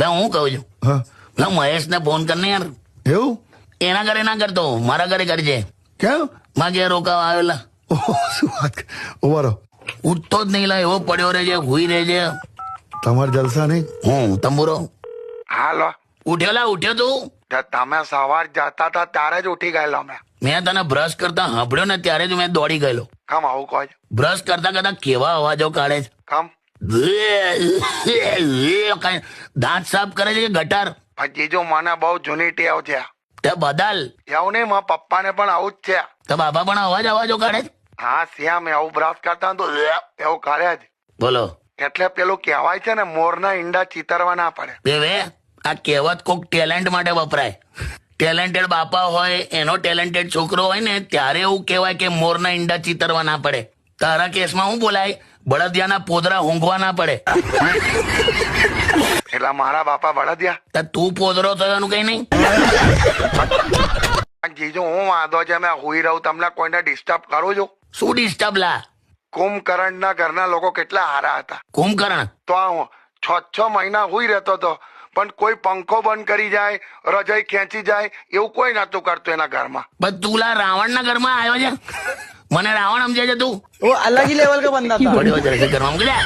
હું કહું છું હા મહેશ ને ફોન કરને યાર. એવું એના ઘરે ના કરતો, મારા ઘરે કરજે. કેમ માં ઘેર રોકાવા આવેલા. ઓહો, શું વાત ઉભારો ઉઠતો જ નહીં, લા એવો પડ્યો રહેજે, હુઈ રહેજે. તમારે જલસા નહીં. હું તંબુરો હાલો, ઉઠ્યો, લા ઉઠ્યો તું? તમે સવાર જતા હતા ત્યારે જ ઉઠી ગયેલો મેં તને બ્રશ કરતા સાંભળ્યો ને ત્યારે જ મેં દોડી ગયેલો. કમ આવું કહો છો? બ્રશ કરતા કરતા કેવા અવાજો કાઢે છે. કમ દાંત સાફ કરે છે કે ગટાર? જીજુ મને બહુ જૂની ટેવ છે. તે બદલ. એવું નહીં, મારા પપ્પાને પણ આવું જ છે. તો બાપા પણ અવાજો કાઢે છે? હા શ્યામ, એવું બ્રશ કરતા તો એવું કરે જ. બોલો એટલે પેલું કહેવાય છે ને, મોરના ઈંડા ચીતરવા ના પડે. બેવે, આ કહેવત કોક ટેલેન્ટ માટે વપરાય. ટેલેન્ટેડ બાપા હોય, એનો ટેલેન્ટેડ છોકરો હોય ને ત્યારે એવું કહેવાય કે મોરના ઈંડા ચીતરવા ના પડે. તારા કેસમાં શું બોલાય? બળદિયાના પોદરા ઊંઘવા ના પડે. એટલે મારા બાપા બળદિયા. તો તું પોદરો થવાનું કઈ નહીં. જીજુ હું વાંધો છે, મેં હુઈ રહું, તમને કોઈને ડિસ્ટર્બ કરું છું? શું ડિસ્ટર્બ લા? કુંભકર્ણ ના ઘરના લોકો કેટલા હારા હતા. કુંભકર્ણ તો આ હું 6 મહિના હુઈ રહેતો હતો, પણ કોઈ પંખો બંધ કરી જાય, રજાઈ ખેંચી જાય, એવું કોઈ નતું કરતું એના ઘરમાં. બસ તું લા રાવણ ના ઘરમાં આવ્યો છે? મને રાવણ સમજે છે તું? वो अलग ही लेवल का बंदा था। પડ્યો જરા ઘરમાં મોકલ્યા.